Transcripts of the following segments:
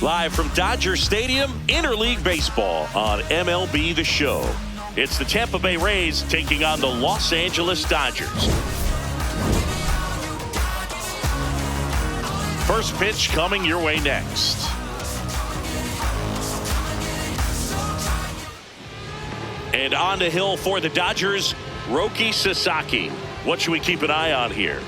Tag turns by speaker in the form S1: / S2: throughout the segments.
S1: Live from Dodger Stadium, interleague baseball on MLB The Show. It's the Tampa Bay Rays taking on the Los Angeles Dodgers. First pitch coming your way next. And on the hill for the Dodgers, Roki Sasaki. What should we keep an eye on here?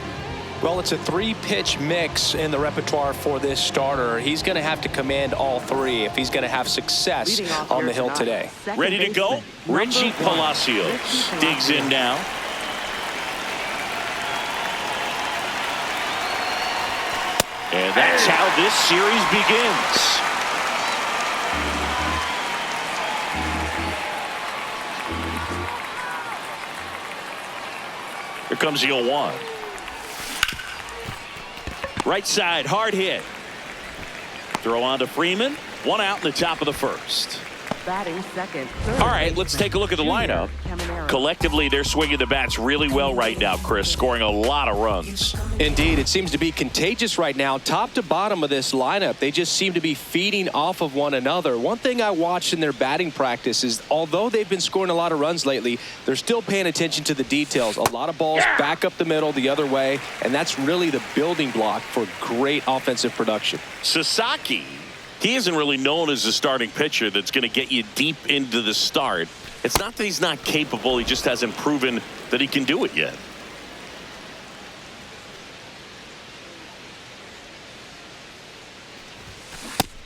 S2: Well, it's a three-pitch mix in the repertoire for this starter. He's going to have to command all three if he's going to have success on the hill today.
S1: Ready to go? Richie Palacios digs in now. And that's how this series begins. Here comes the 0-1. Right side, hard hit. Throw on to Freeman. One out in the top of the first.
S3: Batting second.
S1: All right, let's take a look at the lineup. Collectively, they're swinging the bats really well right now, Chris, scoring a lot of runs.
S2: Indeed, it seems to be contagious right now. Top to bottom of this lineup, they just seem to be feeding off of one another. One thing I watched in their batting practice is, although they've been scoring a lot of runs lately, they're still paying attention to the details. A lot of balls back up the middle the other way, and that's really the building block for great offensive production.
S1: Sasaki, he isn't really known as a starting pitcher that's going to get you deep into the start. It's not that he's not capable, he just hasn't proven that he can do it yet.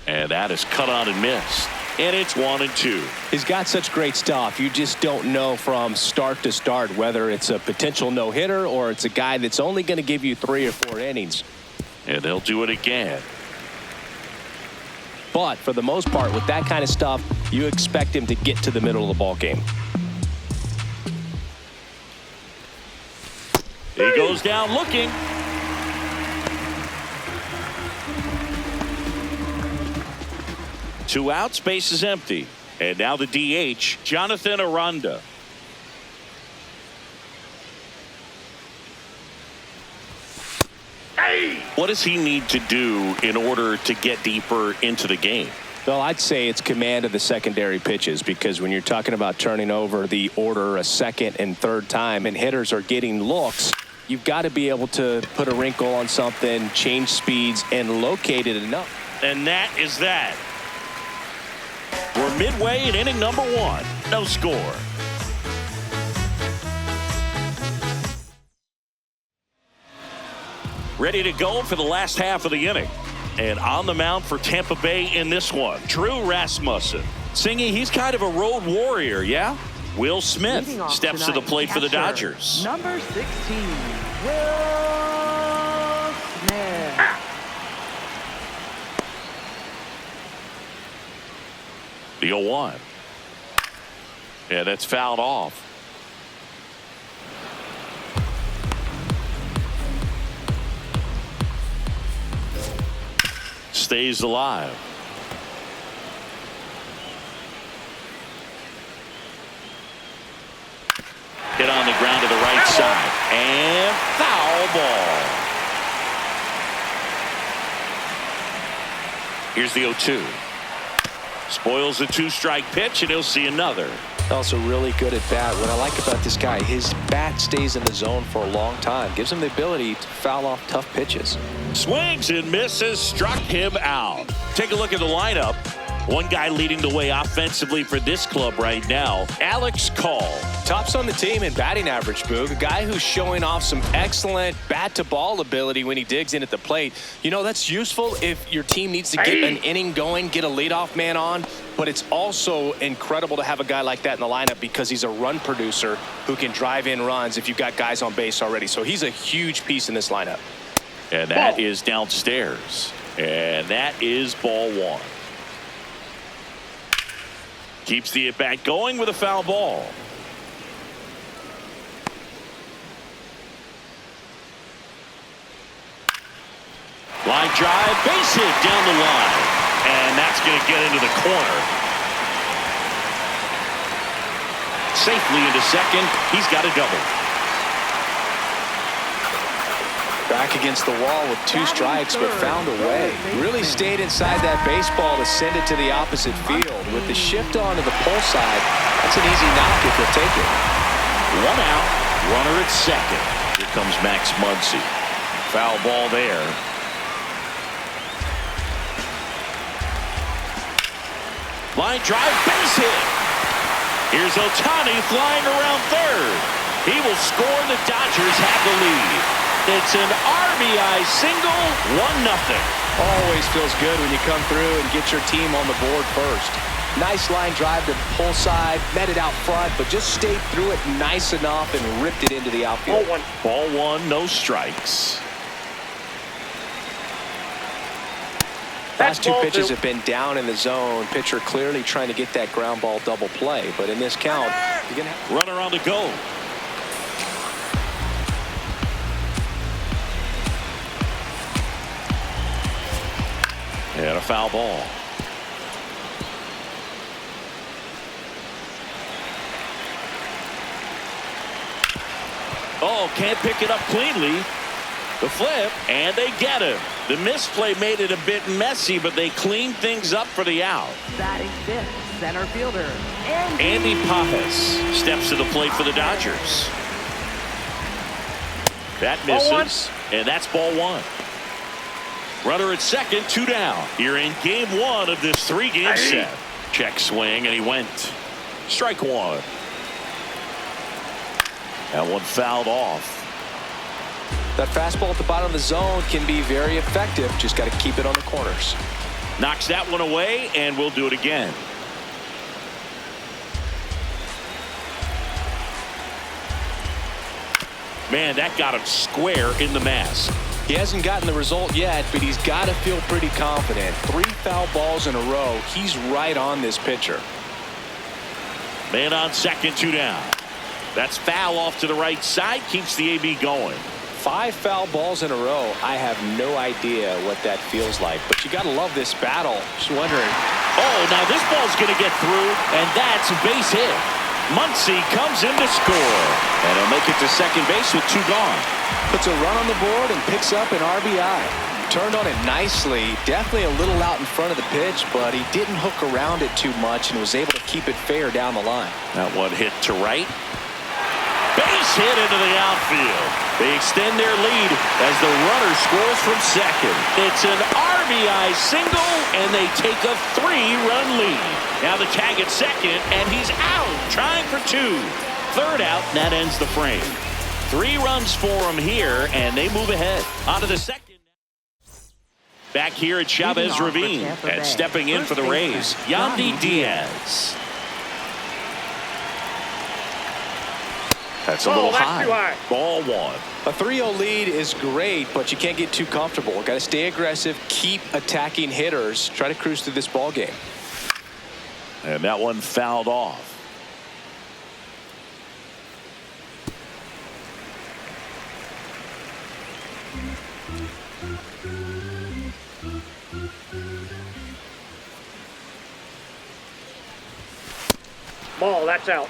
S1: And that is cut on and missed. And it's 1-2.
S2: He's got such great stuff. You just don't know from start to start whether it's a potential no-hitter or it's a guy that's only going to give you 3 or 4 innings.
S1: And they'll do it again.
S2: But for the most part, with that kind of stuff, you expect him to get to the middle of the ball game.
S1: He goes down looking. Two outs, base is empty. And now the DH, Jonathan Aranda. What does he need to do in order to get deeper into the game?
S2: Well, I'd say it's command of the secondary pitches, because when you're talking about turning over the order a second and third time and hitters are getting looks, you've got to be able to put a wrinkle on something, change speeds, and locate it enough.
S1: And that is that. We're midway in inning number 1. No score. Ready to go for the last half of the inning. And on the mound for Tampa Bay in this one, Drew Rasmussen. Singy, he's kind of a road warrior, yeah? Will Smith steps to the plate for the Dodgers.
S3: Number 16, Will Smith.
S1: The 0-1. Yeah, that's fouled off. Stays alive. Hit on the ground to the right side. And foul ball. Here's the 0-2. Spoils the 2-strike pitch, and he'll see another.
S2: Also really good at bat. What I like about this guy, his bat stays in the zone for a long time. Gives him the ability to foul off tough pitches.
S1: Swings and misses, struck him out. Take a look at the lineup. One guy leading the way offensively for this club right now, Alex Call.
S2: Tops on the team in batting average, Boog. A guy who's showing off some excellent bat-to-ball ability when he digs in at the plate. You know, that's useful if your team needs to get an inning going, get a leadoff man on. But it's also incredible to have a guy like that in the lineup because he's a run producer who can drive in runs if you've got guys on base already. So he's a huge piece in this lineup.
S1: And that is downstairs. And that is ball 1. Keeps the at-bat going with a foul ball. Line drive, base hit down the line. And that's going to get into the corner. Safely into second. He's got a double.
S2: Back against the wall with 2 strikes, but found a way. Really stayed inside that baseball to send it to the opposite field. With the shift on to the pull side, that's an easy knock if you'll take it.
S1: 1 out, runner at second. Here comes Max Muncy. Foul ball there. Line drive, base hit. Here's Ohtani flying around third. He will score. The Dodgers have the lead. It's an RBI single, 1-0.
S2: Always feels good when you come through and get your team on the board first. Nice line drive to the pull side, met it out front, but just stayed through it nice enough and ripped it into the outfield.
S1: Ball one, no strikes.
S2: Last 2 pitches have been down in the zone. Pitcher clearly trying to get that ground ball double play, but in this count, you're gonna have
S1: runner on the go. And a foul ball. Oh, can't pick it up cleanly. The flip, and they get him. The misplay made it a bit messy, but they cleaned things up for the out.
S3: Batting 5th, center fielder,
S1: Andy Pajes steps to the plate for the Dodgers. That misses, and that's ball 1. Runner at second, 2 down. You're in game 1 of this 3-game set. Check swing, and he went. Strike 1. That one fouled off.
S2: that fastball at the bottom of the zone can be very effective. Just got to keep it on the corners.
S1: Knocks that one away, and we'll do it again. Man, that got him square in the mask.
S2: He hasn't gotten the result yet, but he's got to feel pretty confident. 3 foul balls in a row. He's right on this pitcher.
S1: Man on second, 2 down. That's foul off to the right side. Keeps the AB going.
S2: 5 foul balls in a row. I have no idea what that feels like, but you got to love this battle. Just wondering.
S1: Oh, now this ball's going to get through, and that's a base hit. Muncy comes in to score, and he'll make it to second base with 2 gone.
S2: Puts a run on the board and picks up an RBI. Turned on it nicely. Definitely a little out in front of the pitch, but he didn't hook around it too much and was able to keep it fair down the line.
S1: That one hit to right. Base hit into the outfield. They extend their lead as the runner scores from second. It's an RBI single, and they take a 3-run lead. Now the tag at second, and he's out, trying for 2. Third out, and that ends the frame. 3 runs for him here, and they move ahead. On to the second. Back here at Chavez Ravine, and stepping in for the Rays, Yandy Diaz. That's a little high. Ball 1.
S2: A 3-0 lead is great, but you can't get too comfortable. Got to stay aggressive, keep attacking hitters, try to cruise through this ball game.
S1: And that one fouled off.
S4: Ball, that's out.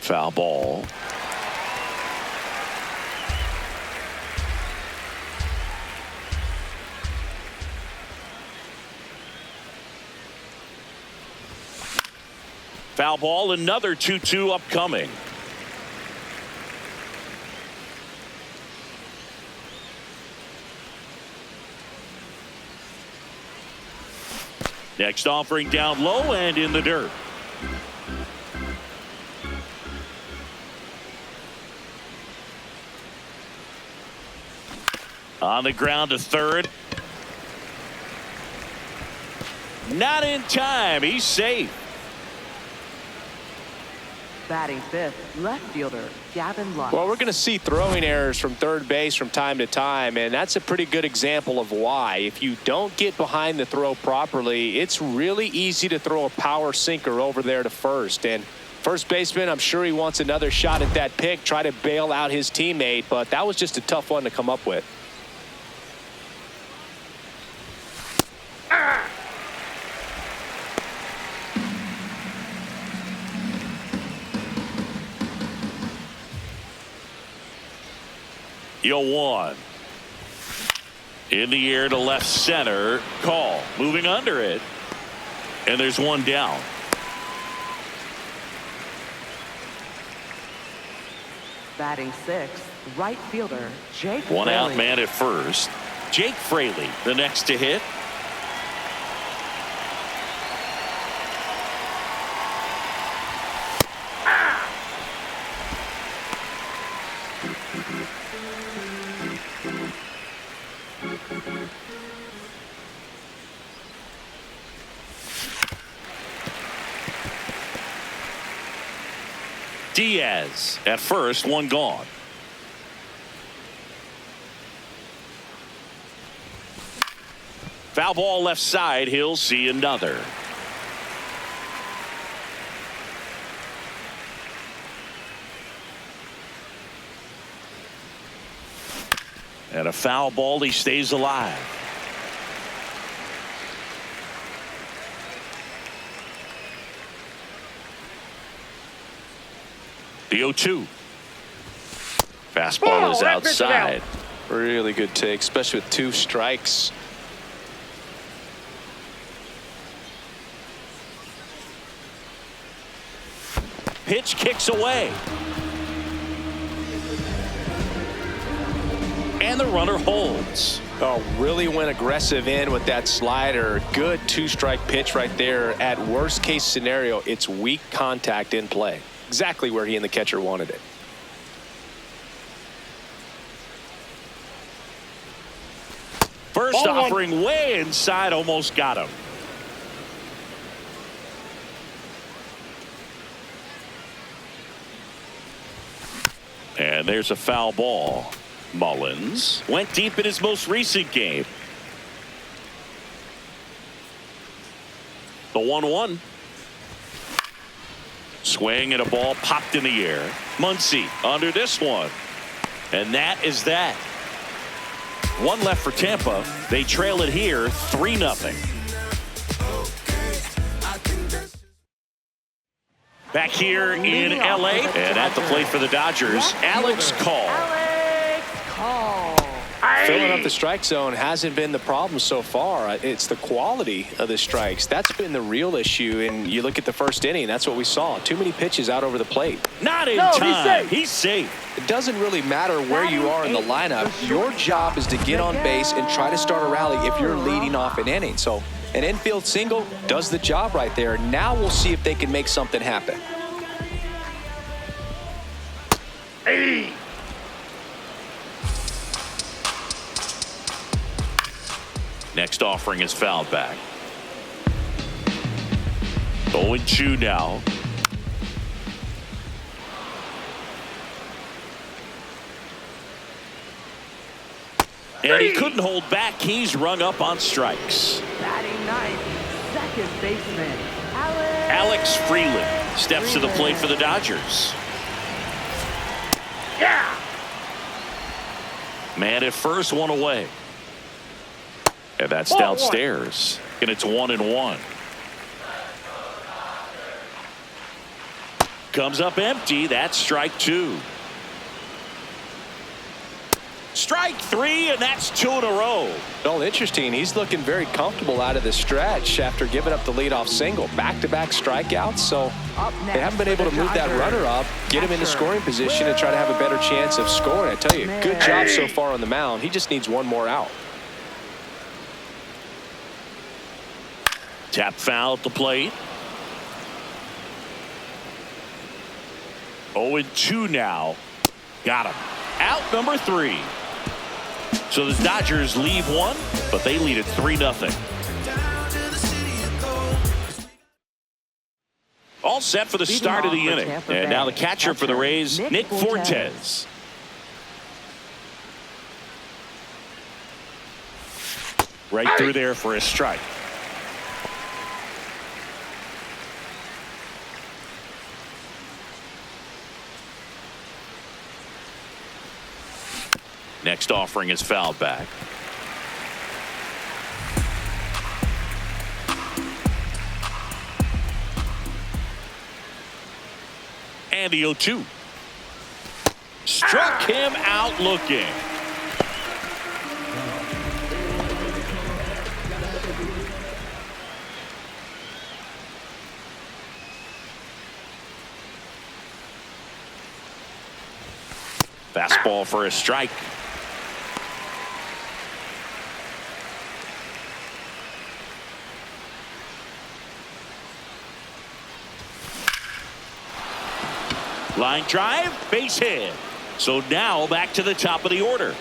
S1: Foul ball. Foul ball, another 2-2 upcoming. Next offering down low and in the dirt. On the ground to third. Not in time. He's safe.
S3: Batting 5th, left fielder, Gavin Lux.
S2: Well, we're going to see throwing errors from third base from time to time, and that's a pretty good example of why. If you don't get behind the throw properly, it's really easy to throw a power sinker over there to first. And first baseman, I'm sure he wants another shot at that pick, try to bail out his teammate, but that was just a tough one to come up with.
S1: 0-1. In the air to left center. Call. Moving under it. And there's one down.
S3: Batting sixth, right fielder Jake
S1: One
S3: Fraley.
S1: out man at first. Jake Fraley, the next to hit. Diaz at first, one gone. Foul ball left side. He'll see another. And a foul ball. He stays alive. The 0-2. Fastball is outside.
S2: Really good take, especially with 2 strikes.
S1: Pitch kicks away. And the runner holds.
S2: Oh, really went aggressive in with that slider. Good 2-strike pitch right there. At worst case scenario, it's weak contact in play. Exactly where he and the catcher wanted it.
S1: First offering way inside, almost got him. And there's a foul ball. Mullins went deep in his most recent game. The 1-1. Swing and a ball popped in the air. Muncy under this one. And that is that. One left for Tampa. They trail it here 3-0. Back here in LA and at the plate for the Dodgers, Alex Call.
S2: Filling up the strike zone hasn't been the problem so far. It's the quality of the strikes. That's been the real issue. And you look at the first inning, that's what we saw. Too many pitches out over the plate.
S1: Not in time. He's safe.
S2: It doesn't really matter where you are in the lineup. Your job is to get on base and try to start a rally if you're leading off an inning. So an infield single does the job right there. Now we'll see if they can make something happen.
S4: Hey.
S1: Next offering is fouled back. 0-2 now. And he couldn't hold back. He's rung up on strikes.
S3: Batting ninth, second baseman
S1: Alex Freeland steps to the plate for the Dodgers.
S4: Yeah.
S1: Man at first, one away. And that's downstairs. And it's 1-1. Comes up empty. That's strike 2. Strike 3, and that's 2 in a row.
S2: Well, interesting. He's looking very comfortable out of the stretch after giving up the leadoff single. Back-to-back strikeouts, so they haven't been able to move that runner up, get him in the scoring position, and try to have a better chance of scoring. I tell you, good job so far on the mound. He just needs one more out.
S1: Tap foul at the plate. 0-2 now. Got him. Out number 3. So the Dodgers leave one, but they lead it 3-0. All set for the start of the inning. And now the catcher for the Rays, Nick Fortes. Right through there for a strike. Next offering is fouled back. And the 0-2. Struck him out looking. Fastball for a strike. Line drive, base hit. So now back to the top of the order.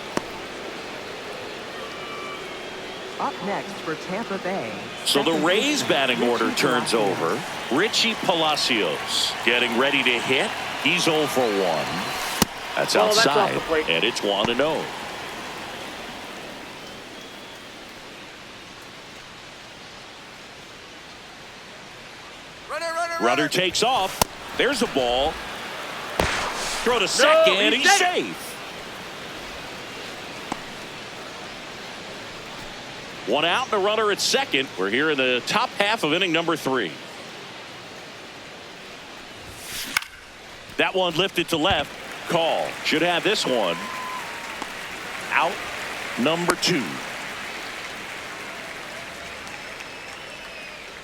S3: Up next for Tampa Bay.
S1: So the Rays batting order turns over. Richie Palacios getting ready to hit. He's 0 for 1. That's outside, and it's 1-0. Runner takes off. There's a ball. Throw to second, and he's safe. 1 out and a runner at second. We're here in the top half of inning number 3. That one lifted to left. Call. Should have this one. Out number 2.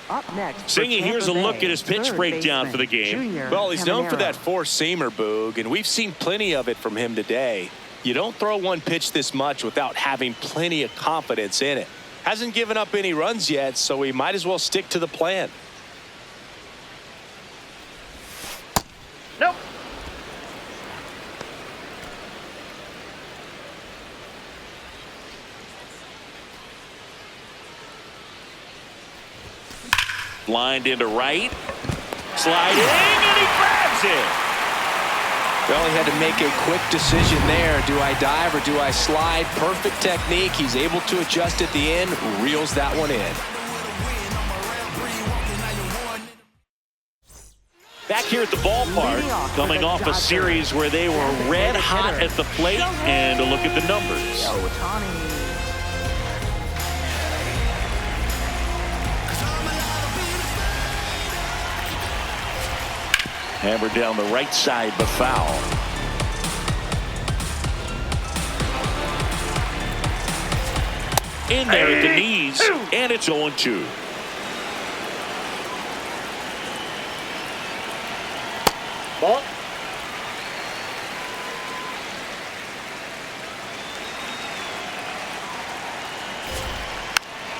S3: Up next.
S1: Singy, here's a look at his pitch breakdown for the game.
S2: Well, he's known for that four-seamer, Boog, and we've seen plenty of it from him today. You don't throw one pitch this much without having plenty of confidence in it. Hasn't given up any runs yet, so we might as well stick to the plan.
S4: Nope.
S1: Lined into right. Sliding, and he grabs it.
S2: Well, he had to make a quick decision there. Do I dive or do I slide? Perfect technique. He's able to adjust at the end. Reels that one in.
S1: Back here at the ballpark, coming off a series where they were red hot at the plate, and a look at the numbers. Hammered down the right side, but foul. In there at the knees, and it's 0-2.
S4: Ball.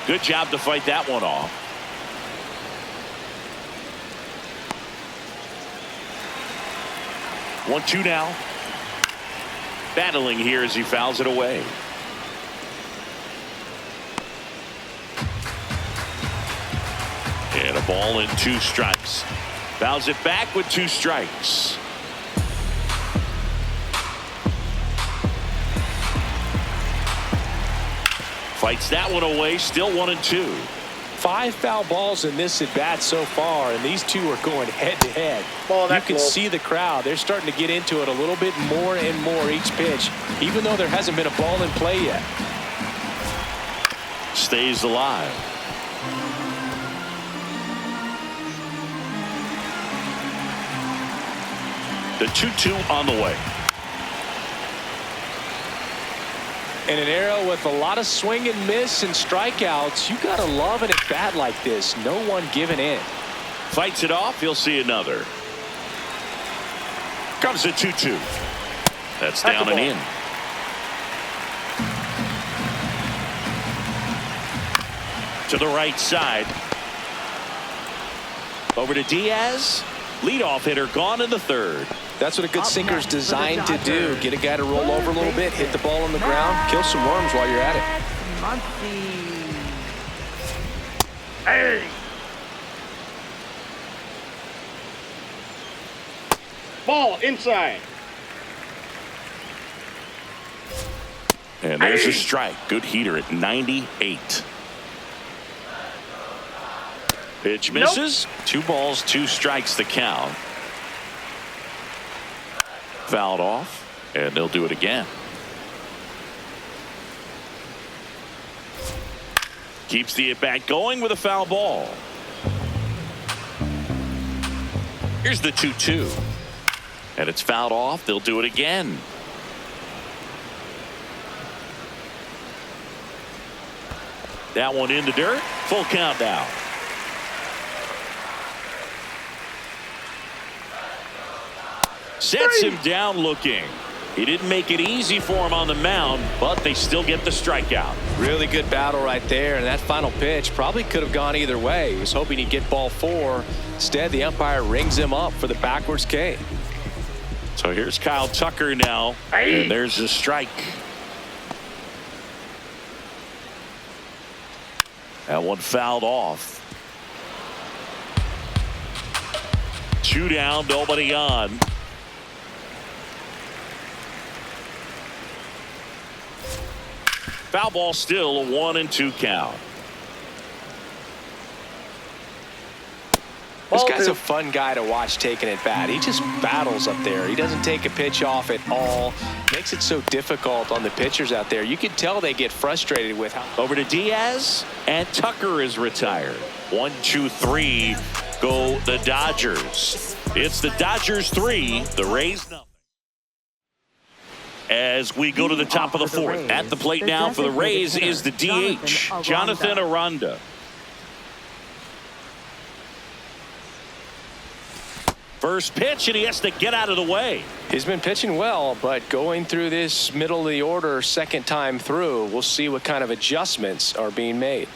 S1: Good job to fight that one off. One, 2 now. Battling here as he fouls it away. And a ball and 2 strikes. Fouls it back with 2 strikes. Fights that one away, still 1-2.
S2: 5 foul balls in this at bat so far, and these two are going head to head. You can see the crowd. They're starting to get into it a little bit more and more each pitch, even though there hasn't been a ball in play yet.
S1: Stays alive. The 2-2 on the way.
S2: In an era with a lot of swing and miss and strikeouts, you got to love an at-bat like this. No one giving in.
S1: Fights it off. He'll see another. Comes the 2-2. That's down and in. To the right side. Over to Diaz. Leadoff hitter gone in the 3rd.
S2: That's what a good sinker's designed to do. Get a guy to roll over a little bit, hit the ball on the ground, kill some worms while you're at it.
S4: Hey. Ball inside.
S1: And there's a strike. Good heater at 98. Pitch misses. Nope. 2 balls, 2 strikes the count. Fouled off, and they'll do it again. Keeps the at-bat going with a foul ball. Here's the 2-2. And it's fouled off. They'll do it again. That one in the dirt. Full count now. Sets him down looking. He didn't make it easy for him on the mound, but they still get the strikeout.
S2: Really good battle right there, and that final pitch probably could have gone either way. He was hoping he'd get ball 4. Instead, the umpire rings him up for the backwards K.
S1: So here's Kyle Tucker now, and there's a strike. That one fouled off. 2 down, nobody on. Foul ball, still a 1-2 count.
S2: This guy's a fun guy to watch taking at bat. He just battles up there. He doesn't take a pitch off at all. Makes it so difficult on the pitchers out there. You can tell they get frustrated with how.
S1: Over to Diaz, and Tucker is retired. 1, 2, 3 go the Dodgers. It's the Dodgers 3, the Rays nothing. As we go to the top of the 4th. At the plate now for the Rays is the DH, Jonathan Aranda. First pitch, and he has to get out of the way.
S2: He's been pitching well, but going through this middle of the order second time through, we'll see what kind of adjustments are being made.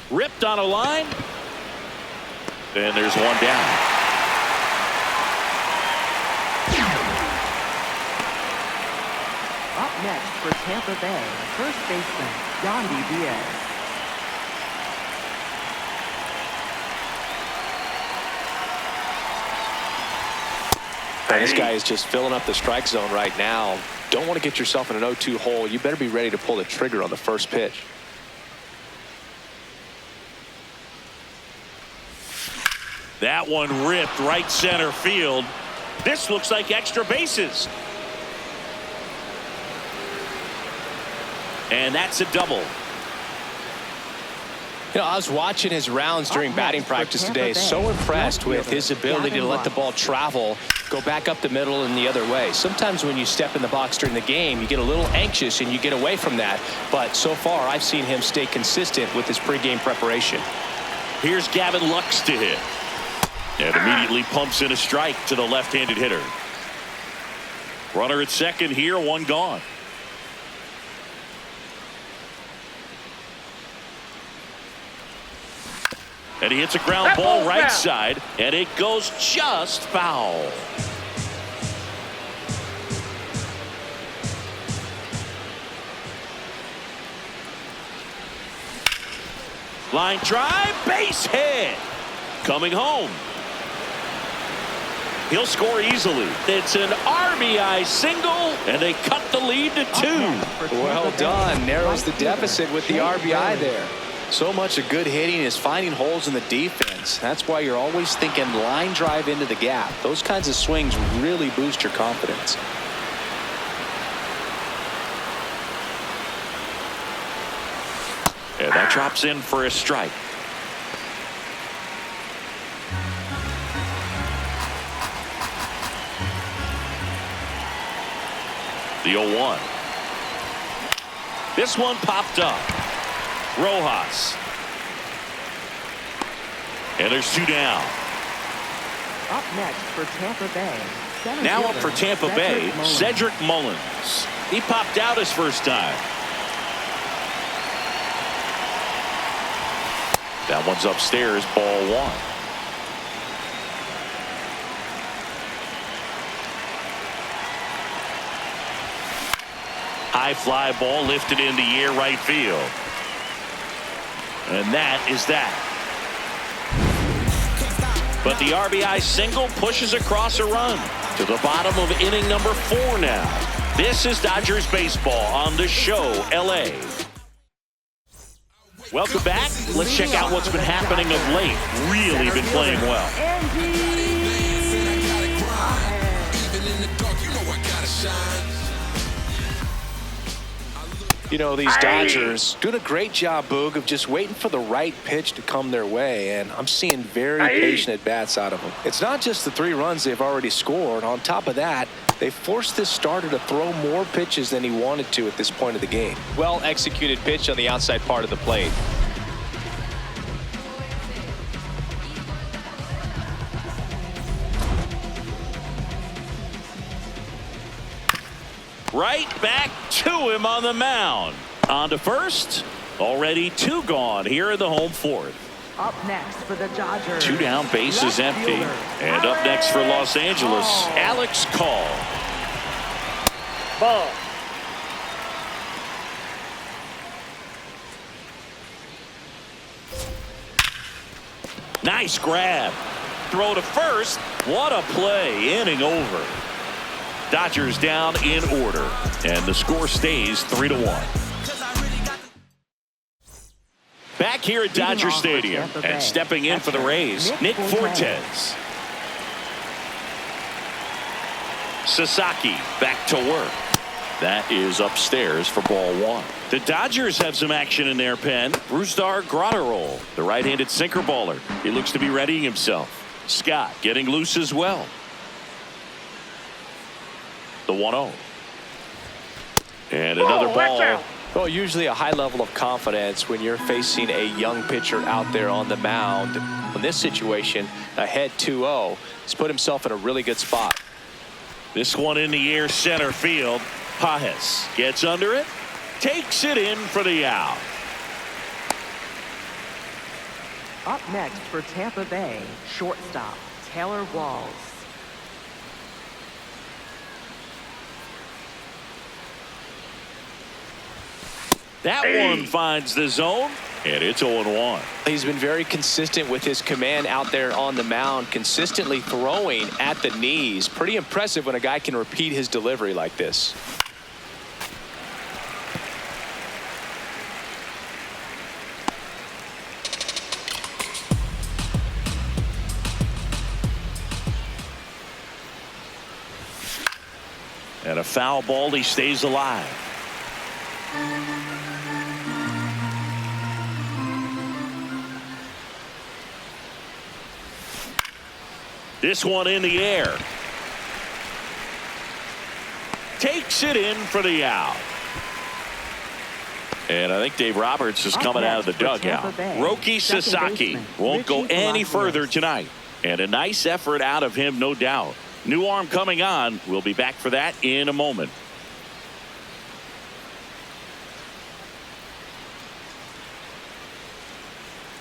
S1: Ripped on a line. And there's one down.
S3: Up next for Tampa Bay, first baseman, Yandy Diaz.
S2: This guy is just filling up the strike zone right now. Don't want to get yourself in an 0-2 hole. You better be ready to pull the trigger on the first pitch.
S1: That one ripped right center field. This looks like extra bases. And that's a double.
S2: You know, I was watching his rounds during batting practice today. So impressed with his ability to let the ball travel, go back up the middle and the other way. Sometimes when you step in the box during the game, you get a little anxious and you get away from that. But so far, I've seen him stay consistent with his pregame preparation.
S1: Here's Gavin Lux to hit. And immediately pumps in a strike to the left-handed hitter. Runner at second here, one gone. And he hits a ground ball right side, and it goes just foul. Line drive, base hit. Coming home. He'll score easily. It's an RBI single, and they cut the lead to 2.
S2: Well done. Narrows the deficit with the RBI there. So much of good hitting is finding holes in the defense. That's why you're always thinking line drive into the gap. Those kinds of swings really boost your confidence.
S1: And that drops in for a strike. The 0-1. This one popped up. Rojas. And there's 2 down.
S3: Up next for Tampa Bay.
S1: Now up for Tampa Bay, Cedric Mullins. He popped out his first time. That one's upstairs, ball 1. High fly ball lifted in the air right field. And that is that. But the RBI single pushes across a run to the bottom of inning number 4 now. This is Dodgers baseball on the show, LA. Welcome back. Let's check out what's been happening of late. Really been playing well.
S2: You know, these Dodgers doing a great job, Boog, of just waiting for the right pitch to come their way, and I'm seeing very patient at-bats out of them. It's not just the 3 runs they've already scored. On top of that, they forced this starter to throw more pitches than he wanted to at this point of the game. Well-executed pitch on the outside part of the plate.
S1: right back to him on the mound. On to first. Already 2 gone here in the home fourth.
S3: Up next for the Dodgers.
S1: 2 down, base is
S3: left
S1: empty.
S3: fielder,
S1: And up next for Los Angeles,
S3: Call.
S1: Alex Call.
S4: Ball.
S1: Nice grab. Throw to first. What a play. Inning over. Dodgers down in order. And the score stays 3-1. Back here at Dodger Stadium. And stepping in for the Rays, Nick Fortes. Sasaki back to work. That is upstairs for ball 1. The Dodgers have some action in their pen. Brusdar Graterol, the right-handed sinker baller. He looks to be readying himself. Scott getting loose as well. The 1-0. And another ball.
S2: Well, usually a high level of confidence when you're facing a young pitcher out there on the mound. In this situation, ahead 2-0, he's put himself in a really good spot.
S1: This one in the air center field. Pajes gets under it, takes it in for the out.
S3: Up next for Tampa Bay, shortstop Taylor Walls.
S1: That one finds the zone, and it's 0-1.
S2: He's been very consistent with his command out there on the mound, consistently throwing at the knees. Pretty impressive when a guy can repeat his delivery like this.
S1: And a foul ball, he stays alive. This one in the air. Takes it in for the out. And I think Dave Roberts is coming out of the dugout. Roki Sasaki won't go any further tonight. And a nice effort out of him, no doubt. New arm coming on. We'll be back for that in a moment.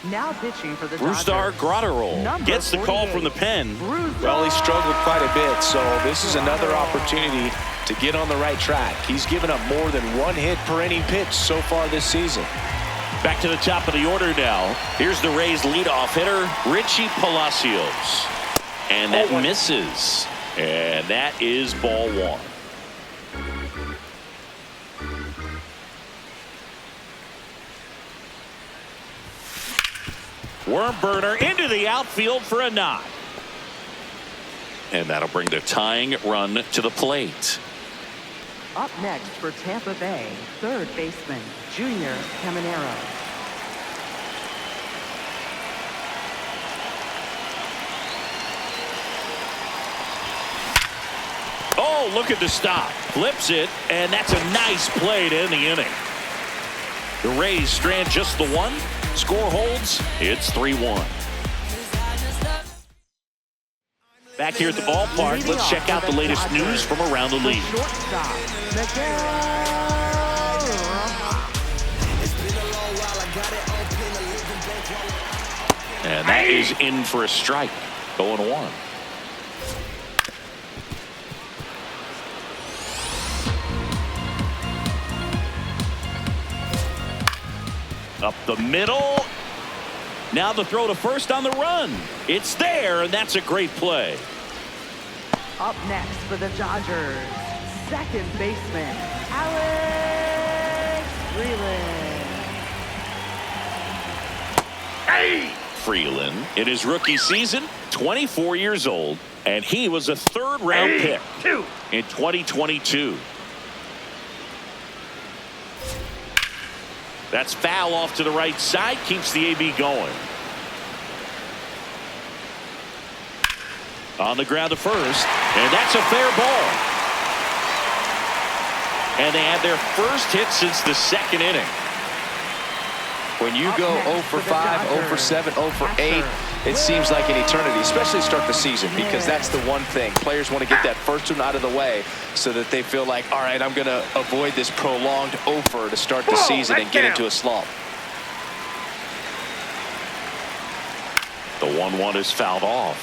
S3: Now pitching for the
S1: Brusdar
S3: Dodgers.
S1: Graterol gets the call from the pen.
S2: Well, he struggled quite a bit, so this is another opportunity to get on the right track. He's given up more than 1 hit per inning pitch so far this season.
S1: Back to the top of the order now. Here's the Rays leadoff hitter, Richie Palacios. And that misses. And that is ball 1. Worm burner into the outfield for a knock. And that'll bring the tying run to the plate.
S3: Up next for Tampa Bay, third baseman Junior Caminero.
S1: Oh, look at the stop. Flips it, and that's a nice play to end the inning. The Rays strand just the 1. Score holds. It's 3-1. Back here at the ballpark, let's check out the latest news from around the league. And that is in for a strike. 0-1. Up the middle. Now the throw to first on the run. It's there, and that's a great play.
S3: Up next for the Dodgers, second baseman Alex Freeland.
S1: Freeland, in his rookie season, 24 years old, and he was a third-round pick in 2022. That's foul off to the right side, keeps the AB going. On the ground to first, and that's a fair ball. And they had their first hit since the 2nd inning.
S2: When you go 0 for 5, 0 for 7, 0 for 8, it seems like an eternity, especially to start the season, because that's the one thing. Players want to get that first one out of the way so that they feel like, all right, I'm going to avoid this prolonged 0 for to start the season and get into a slump.
S1: The 1-1 is fouled off.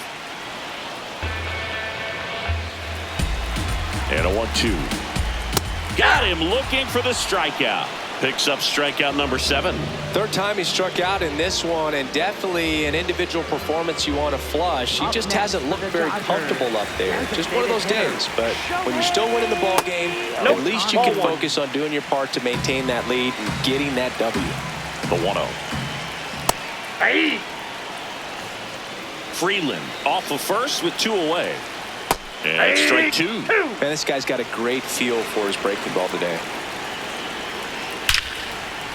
S1: And a 1-2. Got him looking for the strikeout. Picks up strikeout number 7.
S2: Third time he struck out in this one, and definitely an individual performance you want to flush. He just hasn't looked very comfortable up there. Just one of those days. But when you're still winning the ball game, at least you can focus on doing your part to maintain that lead and getting that W.
S1: The 1-0.
S4: Hey!
S1: Freeland off of first with 2 away. And strike 2.
S2: Man, this guy's got a great feel for his breaking ball today.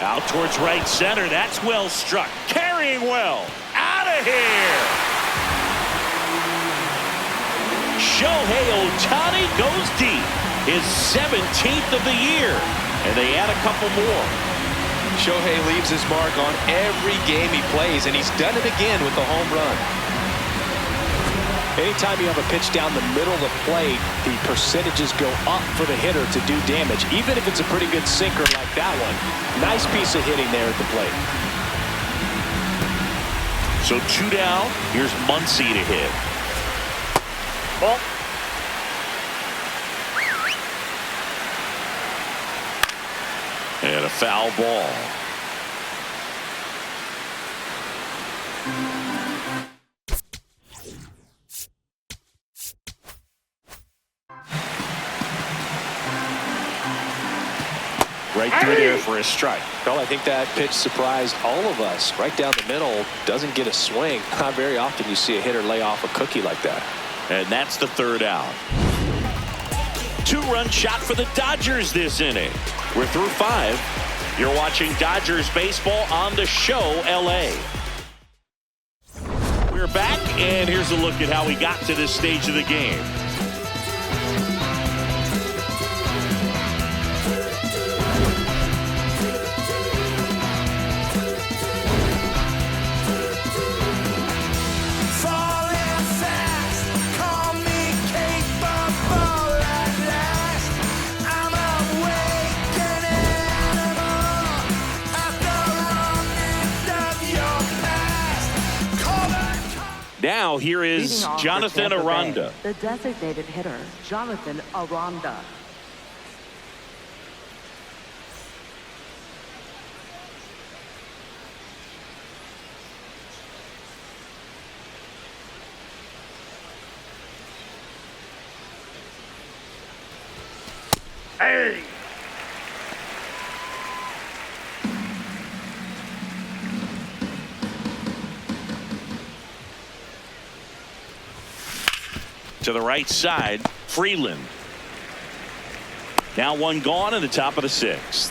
S1: Out towards right center. That's well struck. Carrying well. Out of here. Shohei Ohtani goes deep. His 17th of the year. And they add a couple more.
S2: Shohei leaves his mark on every game he plays, and he's done it again with the home run. Anytime you have a pitch down the middle of the plate, the percentages go up for the hitter to do damage, even if it's a pretty good sinker like that one. Nice piece of hitting there at the plate.
S1: So 2 down. Here's Muncy to hit.
S4: Ball.
S1: And a foul ball. Right through there for a strike.
S2: Well, I think that pitch surprised all of us. Right down the middle, doesn't get a swing. Not very often you see a hitter lay off a cookie like that.
S1: And that's the 3rd out. 2-run shot for the Dodgers this inning. We're through 5. You're watching Dodgers baseball on the show, LA. We're back, and here's a look at how we got to this stage of the game. Now here is Jonathan Aranda.
S3: The designated hitter, Jonathan Aranda.
S4: Hey!
S1: To the right side, Freeland. Now 1 gone in the top of the 6th.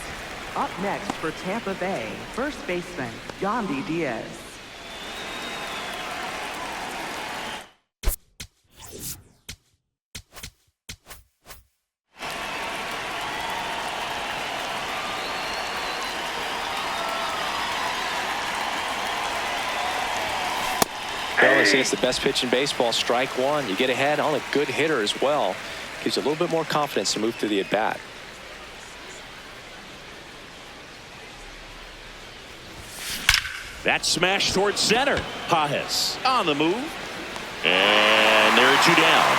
S3: Up next for Tampa Bay, first baseman, Yandy Diaz.
S2: Well, they say it's the best pitch in baseball. Strike 1. You get ahead on a good hitter as well. Gives you a little bit more confidence to move through the at-bat.
S1: That smash towards center. Pajes on the move. And there are 2 down.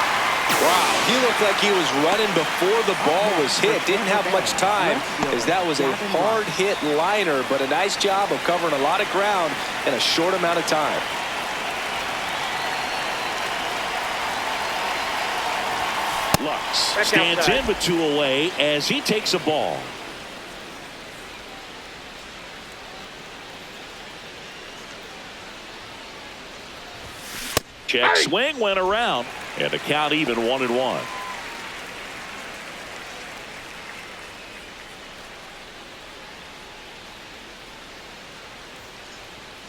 S2: Wow, he looked like he was running before the ball was hit. Didn't have much time, as that was a hard hit liner, but a nice job of covering a lot of ground in a short amount of time.
S1: Lux stands in with 2 away as he takes a ball. Check swing went around, and the count even 1-1.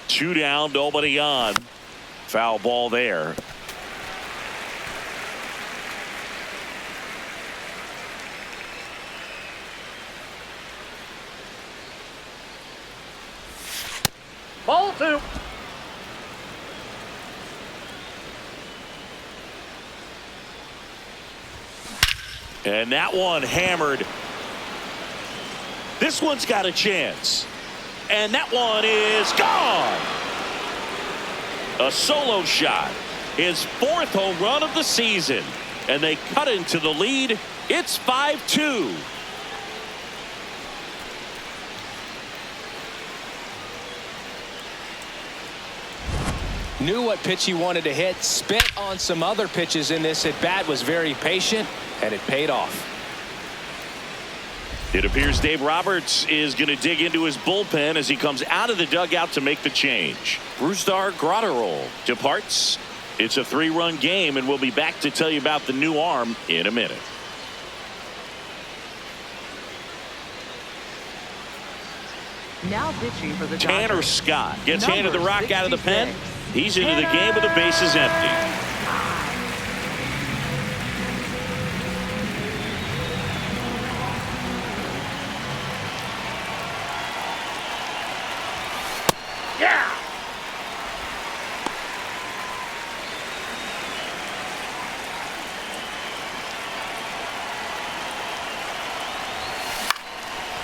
S1: Two down, nobody on. Foul ball there.
S4: Ball 2.
S1: And that one hammered. This one's got a chance. And that one is gone. A solo shot. His 4th home run of the season. And they cut into the lead. It's 5-2.
S2: Knew what pitch he wanted to hit. Spit on some other pitches in this at bat. Was very patient, and it paid off.
S1: It appears Dave Roberts is going to dig into his bullpen as he comes out of the dugout to make the change. Brusdar Graterol departs. It's a 3-run game, and we'll be back to tell you about the new arm in a minute.
S3: Now pitching for the
S1: Tanner
S3: Dodgers.
S1: Scott gets
S3: Number
S1: handed the rock out of the pen.
S3: 66.
S1: He's into the game with the bases empty.
S4: Yeah.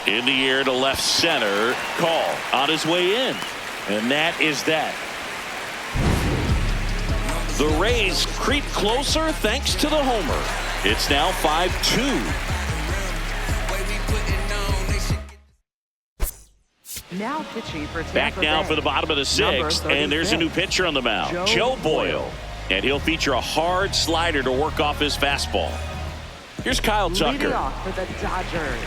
S1: In the air to left center. Call on his way in. And that is that. The Rays creep closer thanks to the homer. It's now 5-2.
S3: Now pitching for Tampa
S1: Back now
S3: Bay.
S1: for the bottom of the 6th, and there's a new pitcher on the mound, Joe Boyle. And he'll feature a hard slider to work off his fastball. Here's Kyle
S3: Leading
S1: Tucker.
S3: off for the Dodgers.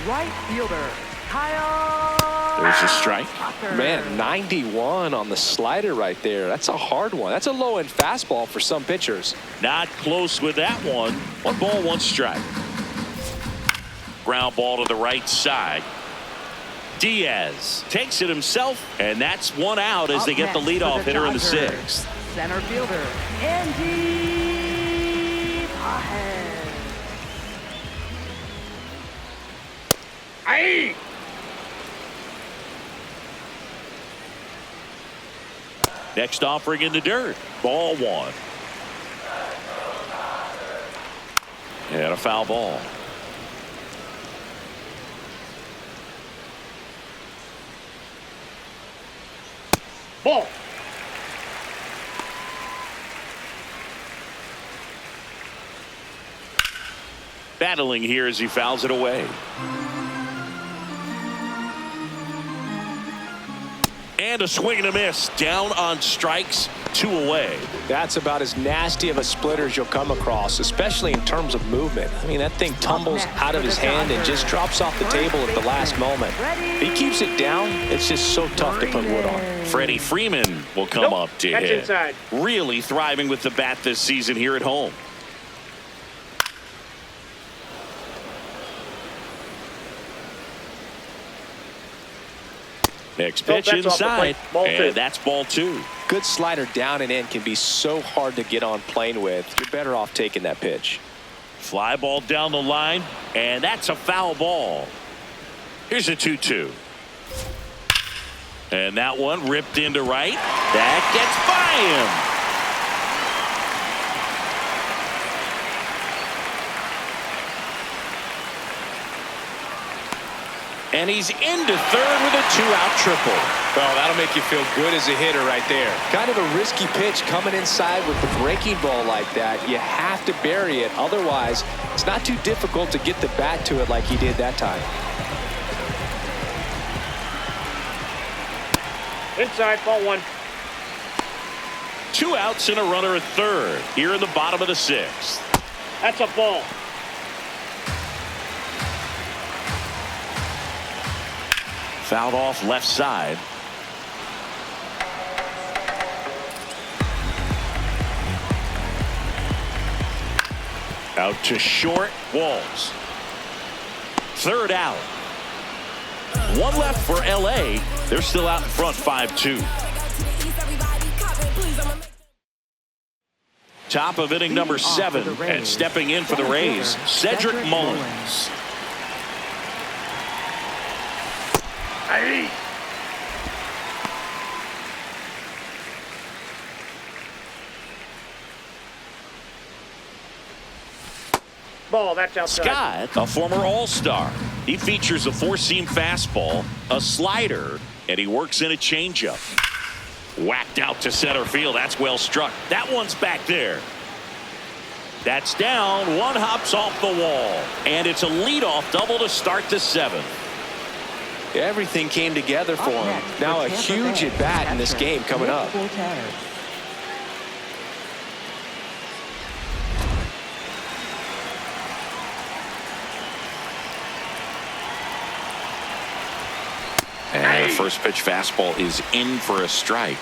S3: Right fielder, Kyle.
S1: There's a strike.
S3: Tucker.
S2: Man, 91 on the slider right there. That's a hard one. That's a low-end fastball for some pitchers.
S1: Not close with that one. 1 ball, 1 strike. Ground ball to the right side. Diaz takes it himself, and that's 1 out as
S3: Up
S1: they get the
S3: next
S1: leadoff
S3: for
S1: hitter in the
S3: Dodgers.
S1: 6th.
S3: Center fielder, Andy Pajes.
S4: Aye.
S1: Next offering in the dirt. Ball 1. And a foul ball.
S4: Ball.
S1: Battling here as he fouls it away. And a swing and a miss. Down on strikes, 2 away.
S2: That's about as nasty of a splitter as you'll come across, especially in terms of movement. I mean, that thing tumbles out of his hand and just drops off the table at the last moment. If he keeps it down, it's just so tough to put wood on.
S1: Freddie Freeman will come
S4: Nope.
S1: up to
S4: Catch
S1: hit.
S4: inside.
S1: Really thriving with the bat this season here at home. Next
S4: Nope,
S1: pitch
S4: that's off the
S1: inside,
S4: plate. Ball 2.
S1: and that's ball 2.
S2: Good slider down and in can be so hard to get on plane with. You're better off taking that pitch.
S1: Fly ball down the line, and that's a foul ball. Here's a 2-2. And that one ripped into right. That gets by him. And he's into third with a 2-out triple.
S2: Well, that'll make you feel good as a hitter right there. Kind of a risky pitch coming inside with the breaking ball like that. You have to bury it. Otherwise, it's not too difficult to get the bat to it like he did that time.
S4: Inside, ball 1.
S1: 2 outs and a runner at third here in the bottom of the 6th.
S4: That's a ball.
S1: Fouled off left side. Out to short. Walls. Third out. 1 left for LA. They're still out in front 5-2. Top of inning number 7, and stepping in for the Rays, Cedric Mullins.
S4: Aye. Ball, that's outside.
S1: Scott, a former All-Star. He features a four-seam fastball, a slider, and he works in a changeup. Whacked out to center field. That's well struck. That one's back there. That's down. One hops off the wall. And it's a leadoff double to start the seventh.
S2: Everything came together for him. Now a huge at-bat in this game coming up.
S1: And the first pitch fastball is in for a strike.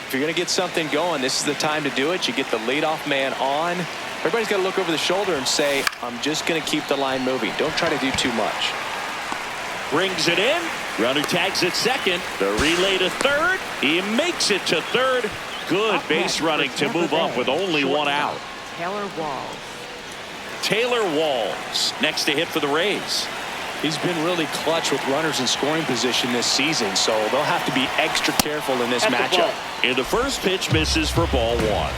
S2: If you're going to get something going, this is the time to do it. You get the leadoff man on. Everybody's got to look over the shoulder and say, I'm just going to keep the line moving. Don't try to do too much.
S1: Brings it in. Runner tags at second. The relay to third. He makes it to third. Good base running to move up with only one out.
S3: Taylor Walls.
S1: Taylor Walls next to hit for the Rays.
S2: He's been really clutch with runners in scoring position this season, so they'll have to be extra careful in this matchup.
S1: And the first pitch misses for ball one.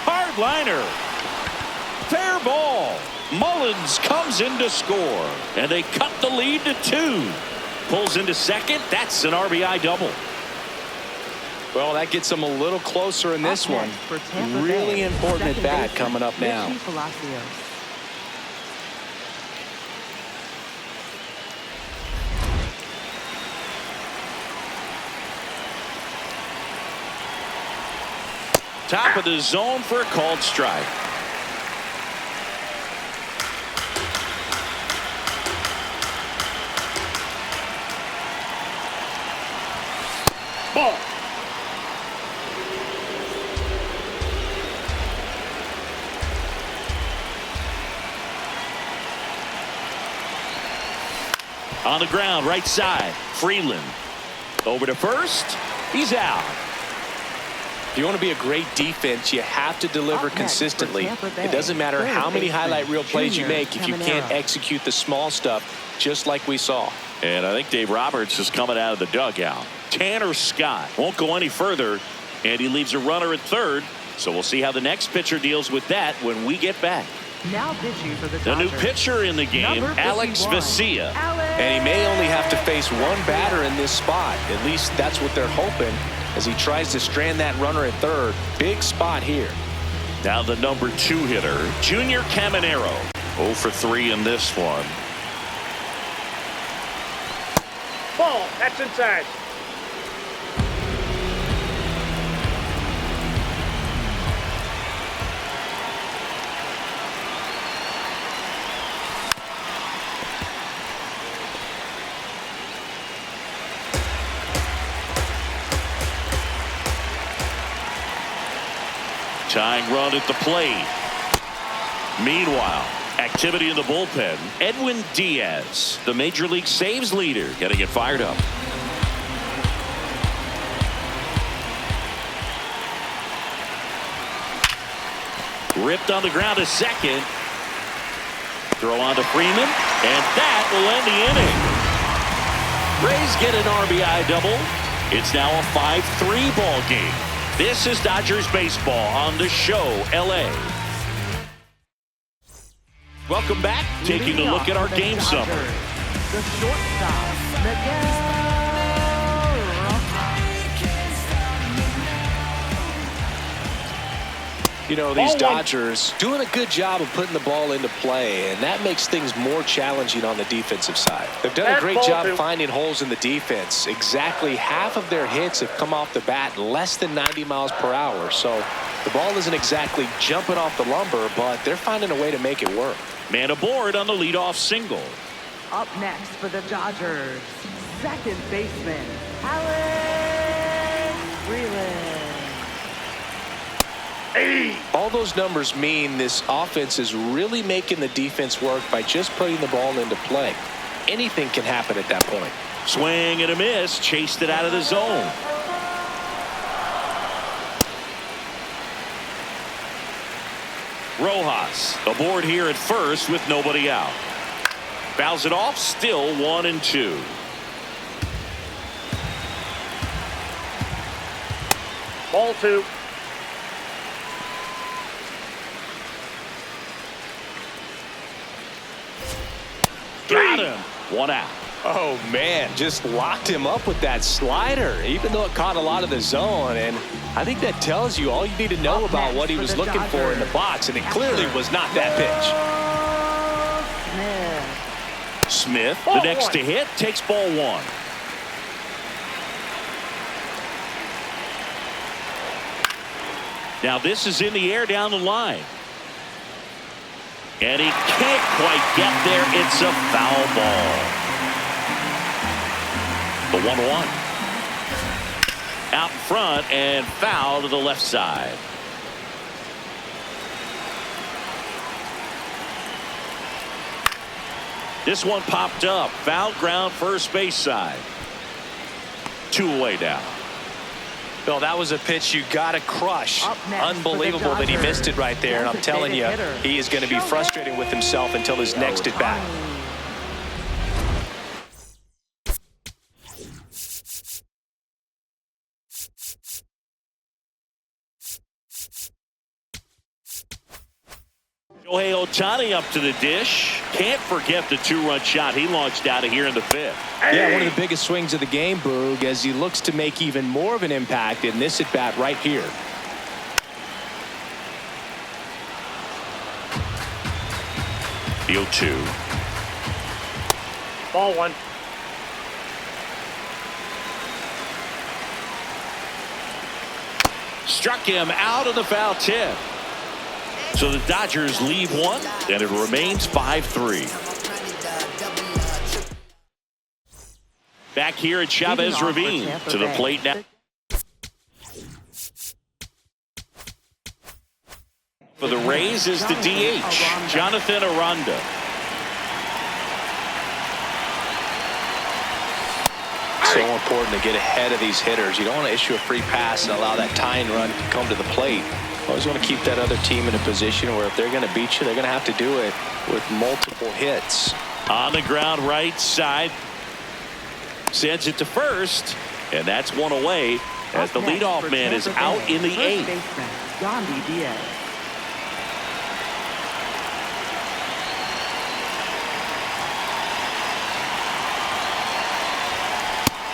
S1: Hard liner. Fair ball. Mullins comes in to score, and they cut the lead to 2. Pulls into second. That's an RBI double.
S2: Well, that gets them a little closer in this one. Really important at bat coming up now.
S1: Top of the zone for a called strike.
S4: Ball.
S1: On the ground, right side. Freeland. Over to first. He's out.
S2: If you want to be a great defense, you have to deliver consistently. It doesn't matter how many highlight reel plays you make if you can't execute the small stuff, just like we saw.
S1: And I think Dave Roberts is coming out of the dugout. Tanner Scott won't go any further, and he leaves a runner at third. So we'll see how the next pitcher deals with that when we get back.
S3: Now pitching for the
S1: new pitcher in the game, Alex Vesia.
S2: And he may only have to face one batter in this spot. At least that's what they're hoping as he tries to strand that runner at third. Big spot here.
S1: Now the number 2 hitter, Junior Caminero. 0 for 3 in this one.
S4: Ball, that's inside.
S1: Tying run at the plate. Meanwhile, activity in the bullpen. Edwin Diaz, the major league saves leader, getting it fired up. Ripped on the ground to second. Throw on to Freeman, and that will end the inning. Rays get an RBI double. It's now a 5-3 ball game. This is Dodgers baseball on the show, LA. Welcome back. Taking a look at our game summary.
S3: The shortstop, Miguel.
S2: You know, these Dodgers doing a good job of putting the ball into play, and that makes things more challenging on the defensive side. They've done a great job finding holes in the defense. Exactly half of their hits have come off the bat less than 90 miles per hour. So the ball isn't exactly jumping off the lumber, but they're finding a way to make it work.
S1: Man aboard on the leadoff single.
S3: Up next for the Dodgers, second baseman, Alex Freeland.
S2: All those numbers mean this offense is really making the defense work by just putting the ball into play. Anything can happen at that point.
S1: Swing and a miss. Chased it out of the zone. Rojas aboard here at first with nobody out. Fouls it off, still 1-2.
S4: Ball 2.
S1: Got him. 1 out.
S2: Oh, man, just locked him up with that slider, even though it caught a lot of the zone. And I think that tells you all you need to know about what he was looking for in the box, and it clearly was not that pitch.
S1: Smith, the next to hit, takes ball 1. Now this is in the air down the line. And he can't quite get there. It's a foul ball. The 1-1. Out in front and foul to the left side. This one popped up. Foul ground, first base side. 2 away now.
S2: Bill, that was a pitch you got to crush. Unbelievable that he missed it right there. And I'm telling you, he is going to be frustrated with himself until his next at bat.
S1: Shohei Ohtani up to the dish. Can't forget the 2-run shot he launched out of here in the 5th.
S2: Yeah, one of the biggest swings of the game, Boog, as he looks to make even more of an impact in this at-bat right here.
S1: The 0-2.
S4: Ball 1.
S1: Struck him out of the foul tip. So the Dodgers leave 1, and it remains 5-3. Back here at Chavez Ravine to the plate now. For the Rays is the DH, Jonathan Aranda.
S2: So important to get ahead of these hitters. You don't want to issue a free pass and allow that tying run to come to the plate. Always want to keep that other team in a position where if they're going to beat you, they're going to have to do it with multiple hits.
S1: On the ground right side. Sends it to first, and that's 1 away as the leadoff man is out in the 8th.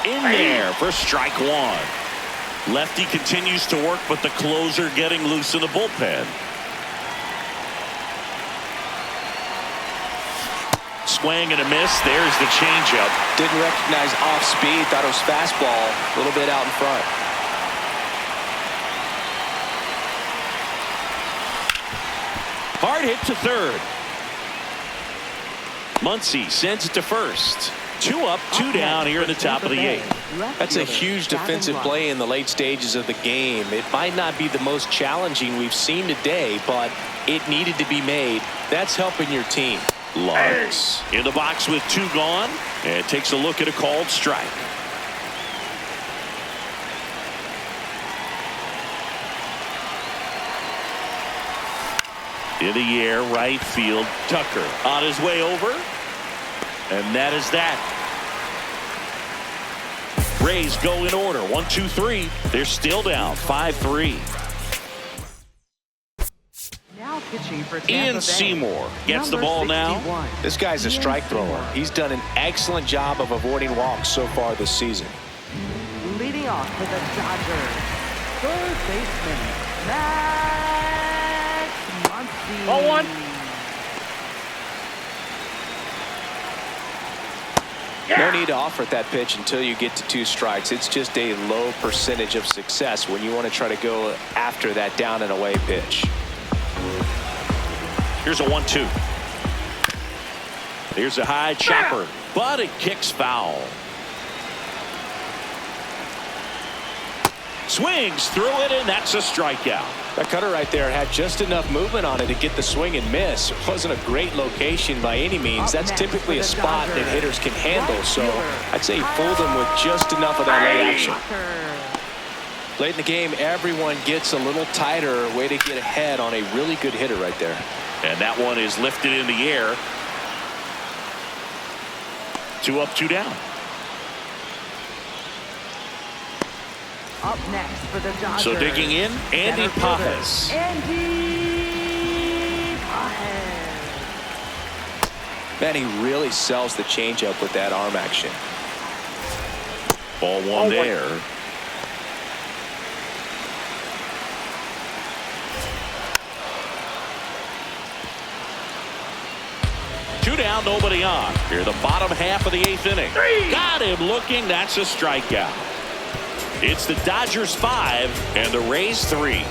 S1: In there for strike 1. Lefty continues to work, but the closer getting loose in the bullpen. Swing and a miss. There's the changeup.
S2: Didn't recognize off speed. Thought it was fastball. A little bit out in front.
S1: Hard hit to third. Muncy sends it to first. 2 up, 2 down here in the top of the 8th.
S2: That's a huge defensive play in the late stages of the game. It might not be the most challenging we've seen today, but it needed to be made. That's helping your team.
S1: Luggs in the box with 2 gone, and takes a look at a called strike. In the air, right field, Tucker on his way over. And that is that. Rays go in order. 1, 2, 3. They're still down 5-3.
S3: Now pitching for Tampa
S1: Ian
S3: Bay.
S1: Seymour gets the ball now.
S2: This guy's a strike thrower. He's done an excellent job of avoiding walks so far this season.
S3: Leading off for the Dodgers, third baseman, Max Muncy.
S4: Ball 1.
S2: No need to offer that pitch until you get to 2 strikes. It's just a low percentage of success when you want to try to go after that down and away pitch.
S1: Here's a 1-2. Here's a high chopper, but it kicks foul. Swings through it, and that's a strikeout.
S2: That cutter right there had just enough movement on it to get the swing and miss. It wasn't a great location by any means. That's typically a spot that hitters can handle. So I'd say he fooled him with just enough of that late action. Late in the game, everyone gets a little tighter. Way to get ahead on a really good hitter right there.
S1: And that one is lifted in the air. 2 up, 2 down.
S3: Up next for the Dodgers.
S1: So digging in, Andy Pajes.
S3: Andy Pajes.
S2: Man, he really sells the changeup with that arm action.
S1: Ball 1 there. Two down, nobody on. Here, the bottom half of the 8th inning. Got him looking. That's a strikeout. It's the Dodgers 5 and the Rays 3.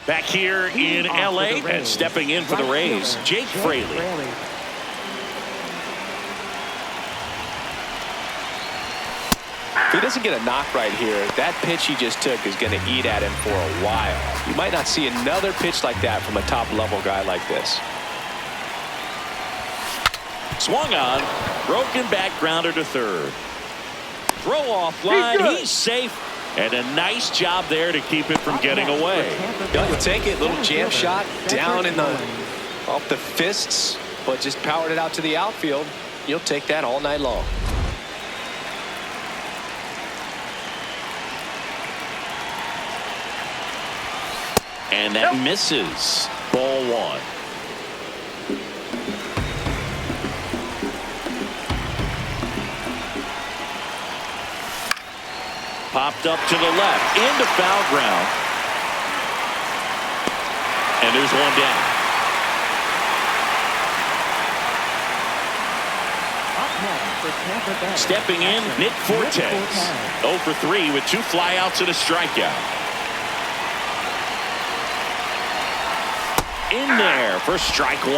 S1: Back here in LA and stepping in for the Rays, Jake Fraley.
S2: If he doesn't get a knock right here, that pitch he just took is going to eat at him for a while. You might not see another pitch like that from a top-level guy like this.
S1: Swung on, broken back grounder to third. Throw off line, he's safe, and a nice job there to keep it from getting away.
S2: You'll take it, little jam shot down in the off the fists, but just powered it out to the outfield. You'll take that all night long.
S1: And that misses. Ball 1. Popped up to the left, into foul ground. And there's 1 down.
S3: Up next for Tampa Bay.
S1: Stepping in, Nick Fortes. 0 for 3 with 2 flyouts and a strikeout. In there for strike 1.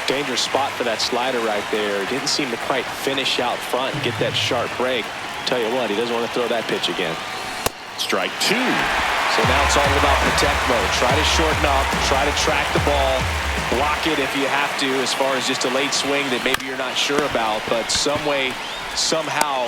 S2: Dangerous spot for that slider right there. Didn't seem to quite finish out front and get that sharp break. Tell you what, he doesn't want to throw that pitch again.
S1: Strike 2.
S2: So now it's all about protect mode. Try to shorten up, try to track the ball, block it if you have to, as far as just a late swing that maybe you're not sure about, but some way, somehow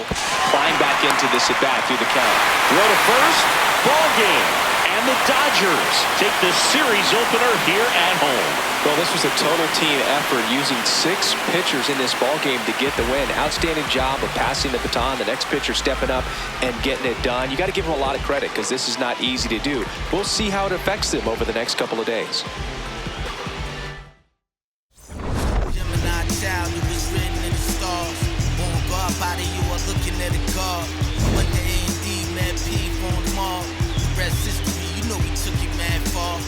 S2: climb back into this at bat through the count.
S1: Throw to first, ball game. And the Dodgers take the series opener here at home.
S2: Well, this was a total team effort, using 6 pitchers in this ball game to get the win. Outstanding job of passing the baton, the next pitcher stepping up and getting it done. You got to give them a lot of credit because this is not easy to do. We'll see how it affects them over the next couple of days.
S5: Gemini child, it was written in the stars. Won't go up out of you are looking at a guard. But the A&D, man, P, phone them all. The rest history, you know we took it mad far.